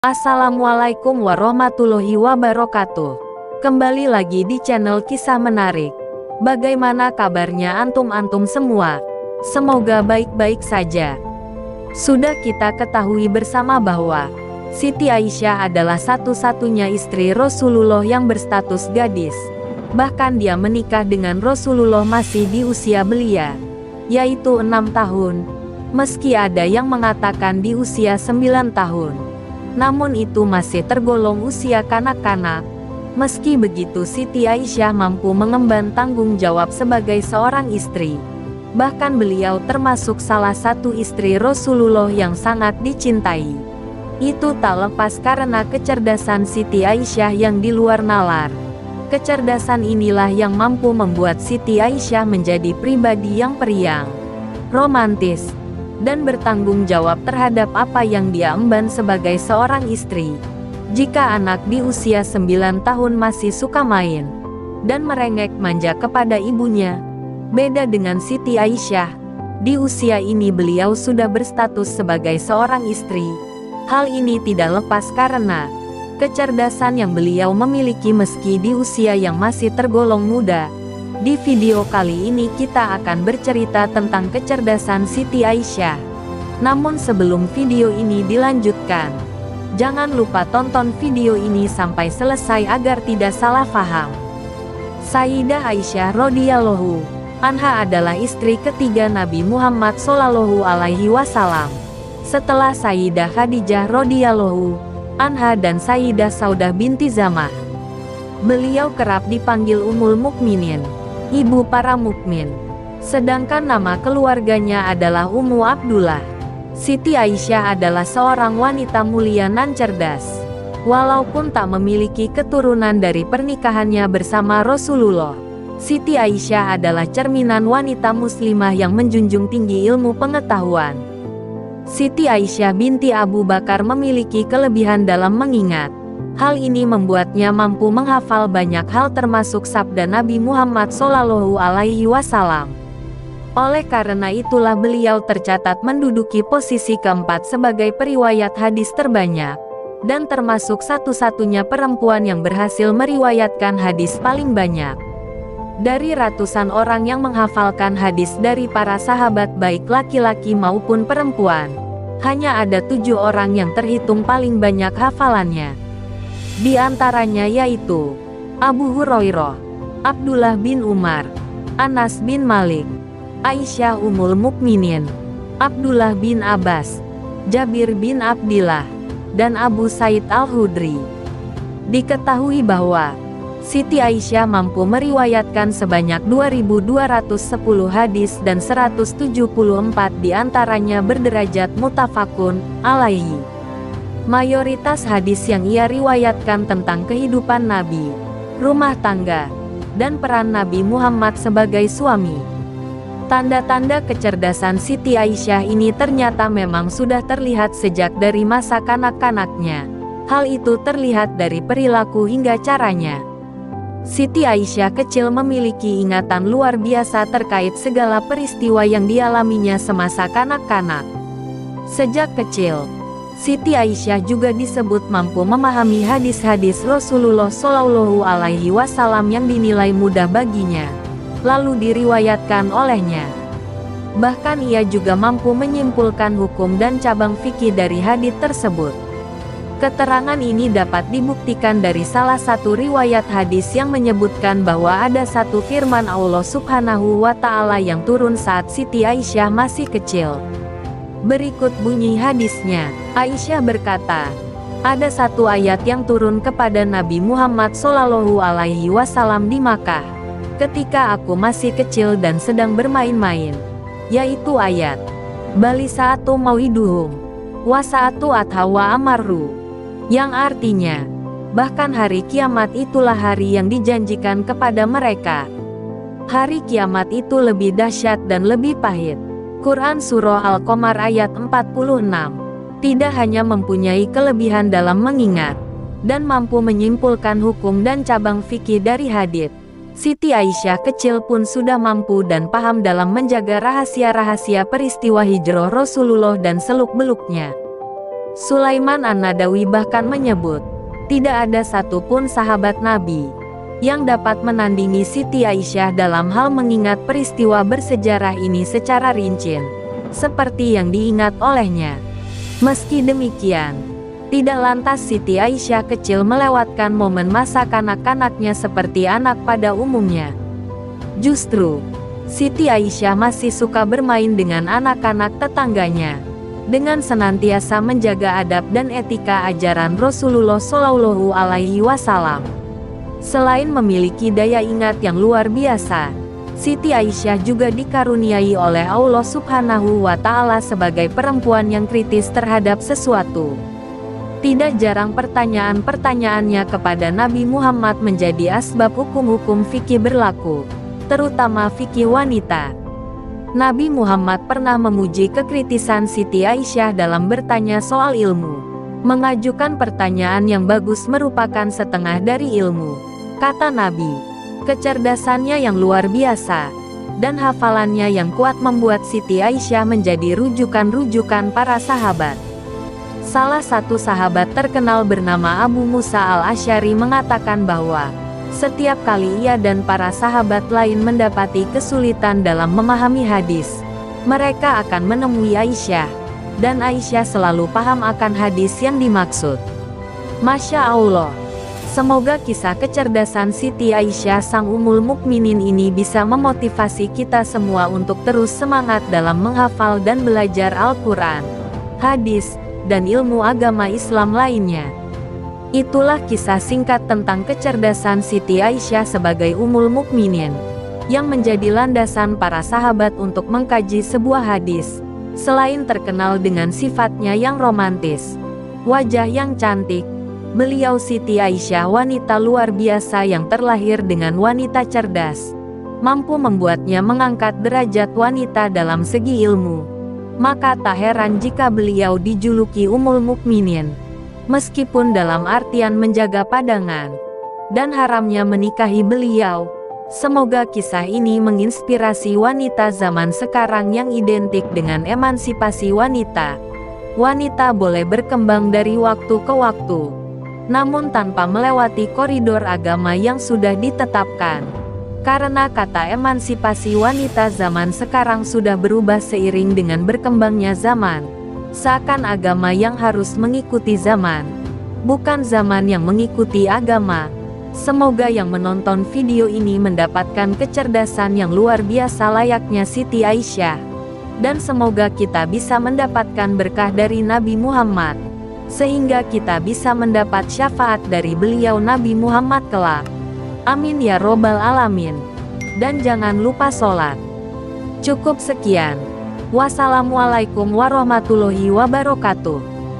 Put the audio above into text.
Assalamualaikum warahmatullahi wabarakatuh. Kembali lagi di channel Kisah Menarik. Bagaimana kabarnya antum-antum semua? Semoga baik-baik saja. Sudah kita ketahui bersama bahwa Siti Aisyah adalah satu-satunya istri Rasulullah yang berstatus gadis. Bahkan dia menikah dengan Rasulullah masih di usia belia, yaitu 6 tahun. Meski ada yang mengatakan di usia 9 tahun. Namun itu masih tergolong usia kanak-kanak. Meski begitu, Siti Aisyah mampu mengemban tanggung jawab sebagai seorang istri. Bahkan beliau termasuk salah satu istri Rasulullah yang sangat dicintai. Itu tak lepas karena kecerdasan Siti Aisyah yang di luar nalar. Kecerdasan inilah yang mampu membuat Siti Aisyah menjadi pribadi yang periang, romantis, dan bertanggung jawab terhadap apa yang dia emban sebagai seorang istri. Jika anak di usia 9 tahun masih suka main dan merengek manja kepada ibunya, beda dengan Siti Aisyah. Di usia ini beliau sudah berstatus sebagai seorang istri. Hal ini tidak lepas karena kecerdasan yang beliau memiliki meski di usia yang masih tergolong muda. Di video kali ini kita akan bercerita tentang kecerdasan Siti Aisyah. Namun sebelum video ini dilanjutkan, jangan lupa tonton video ini sampai selesai agar tidak salah paham. Sayyidah Aisyah radhiyallahu anha adalah istri ketiga Nabi Muhammad Shallallahu Alaihi Wasallam. Setelah Sayyidah Khadijah radhiyallahu anha dan Sayyidah Saudah binti Zamah. Beliau kerap dipanggil Ummul Mukminin, ibu para mukmin. Sedangkan nama keluarganya adalah Ummu Abdullah. Siti Aisyah adalah seorang wanita mulia nan cerdas. Walaupun tak memiliki keturunan dari pernikahannya bersama Rasulullah, Siti Aisyah adalah cerminan wanita muslimah yang menjunjung tinggi ilmu pengetahuan. Siti Aisyah binti Abu Bakar memiliki kelebihan dalam mengingat. Hal ini membuatnya mampu menghafal banyak hal termasuk sabda Nabi Muhammad Shallallahu Alaihi Wasallam. Oleh karena itulah beliau tercatat menduduki posisi keempat sebagai periwayat hadis terbanyak, dan termasuk satu-satunya perempuan yang berhasil meriwayatkan hadis paling banyak. Dari ratusan orang yang menghafalkan hadis dari para sahabat baik laki-laki maupun perempuan, hanya ada 7 orang yang terhitung paling banyak hafalannya. Di antaranya yaitu Abu Hurairah, Abdullah bin Umar, Anas bin Malik, Aisyah Ummul Mukminin, Abdullah bin Abbas, Jabir bin Abdillah, dan Abu Said Al-Khudri. Diketahui bahwa Siti Aisyah mampu meriwayatkan sebanyak 2.210 hadis dan 174 diantaranya berderajat muttafaqun alaihi. Mayoritas hadis yang ia riwayatkan tentang kehidupan Nabi, rumah tangga, dan peran Nabi Muhammad sebagai suami. Tanda-tanda kecerdasan Siti Aisyah ini ternyata memang sudah terlihat sejak dari masa kanak-kanaknya. Hal itu terlihat dari perilaku hingga caranya. Siti Aisyah kecil memiliki ingatan luar biasa terkait segala peristiwa yang dialaminya semasa kanak-kanak. Sejak kecil, Siti Aisyah juga disebut mampu memahami hadis-hadis Rasulullah Shallallahu Alaihi Wasallam yang dinilai mudah baginya, lalu diriwayatkan olehnya. Bahkan ia juga mampu menyimpulkan hukum dan cabang fikih dari hadis tersebut. Keterangan ini dapat dibuktikan dari salah satu riwayat hadis yang menyebutkan bahwa ada satu firman Allah Subhanahu wa Ta'ala yang turun saat Siti Aisyah masih kecil. Berikut bunyi hadisnya. Aisyah berkata, ada satu ayat yang turun kepada Nabi Muhammad Shallallahu Alaihi Wasallam di Makkah ketika aku masih kecil dan sedang bermain-main, yaitu ayat Bali saatu mau'iduhum wa saatu adha wa amaru, yang artinya bahkan hari kiamat itulah hari yang dijanjikan kepada mereka. Hari kiamat itu lebih dahsyat dan lebih pahit. Quran Surah Al-Qamar ayat 46. Tidak hanya mempunyai kelebihan dalam mengingat dan mampu menyimpulkan hukum dan cabang fikih dari hadits, Siti Aisyah kecil pun sudah mampu dan paham dalam menjaga rahasia-rahasia peristiwa hijrah Rasulullah dan seluk-beluknya. Sulaiman An-Nadawi bahkan menyebut, tidak ada satupun sahabat Nabi yang dapat menandingi Siti Aisyah dalam hal mengingat peristiwa bersejarah ini secara rinci, seperti yang diingat olehnya. Meski demikian, tidak lantas Siti Aisyah kecil melewatkan momen masa kanak-kanaknya seperti anak pada umumnya. Justru, Siti Aisyah masih suka bermain dengan anak-anak tetangganya, dengan senantiasa menjaga adab dan etika ajaran Rasulullah Shallallahu Alaihi Wasallam. Selain memiliki daya ingat yang luar biasa, Siti Aisyah juga dikaruniai oleh Allah Subhanahu wa Ta'ala sebagai perempuan yang kritis terhadap sesuatu. Tidak jarang pertanyaan-pertanyaannya kepada Nabi Muhammad menjadi asbab hukum-hukum fikih berlaku, terutama fikih wanita. Nabi Muhammad pernah memuji kekritisan Siti Aisyah dalam bertanya soal ilmu. Mengajukan pertanyaan yang bagus merupakan setengah dari ilmu, kata Nabi. Kecerdasannya yang luar biasa dan hafalannya yang kuat membuat Siti Aisyah menjadi rujukan-rujukan para sahabat. Salah satu sahabat terkenal bernama Abu Musa al-Asy'ari mengatakan bahwa setiap kali ia dan para sahabat lain mendapati kesulitan dalam memahami hadis, mereka akan menemui Aisyah, dan Aisyah selalu paham akan hadis yang dimaksud. Masya Allah, semoga kisah kecerdasan Siti Aisyah sang Ummul Mukminin ini bisa memotivasi kita semua untuk terus semangat dalam menghafal dan belajar Al-Quran, hadis, dan ilmu agama Islam lainnya. Itulah kisah singkat tentang kecerdasan Siti Aisyah sebagai Ummul Mukminin, yang menjadi landasan para sahabat untuk mengkaji sebuah hadis. Selain terkenal dengan sifatnya yang romantis, wajah yang cantik, beliau Siti Aisyah wanita luar biasa yang terlahir dengan wanita cerdas, mampu membuatnya mengangkat derajat wanita dalam segi ilmu. Maka tak heran jika beliau dijuluki Ummul Mukminin. Meskipun dalam artian menjaga pandangan dan haramnya menikahi beliau, semoga kisah ini menginspirasi wanita zaman sekarang yang identik dengan emansipasi wanita. Wanita boleh berkembang dari waktu ke waktu, namun tanpa melewati koridor agama yang sudah ditetapkan. Karena kata emansipasi wanita zaman sekarang sudah berubah seiring dengan berkembangnya zaman. Seakan agama yang harus mengikuti zaman, bukan zaman yang mengikuti agama. Semoga yang menonton video ini mendapatkan kecerdasan yang luar biasa layaknya Siti Aisyah. Dan semoga kita bisa mendapatkan berkah dari Nabi Muhammad, sehingga kita bisa mendapat syafaat dari beliau Nabi Muhammad kelak. Amin ya robbal alamin. Dan jangan lupa sholat. Cukup sekian. Wassalamualaikum warahmatullahi wabarakatuh.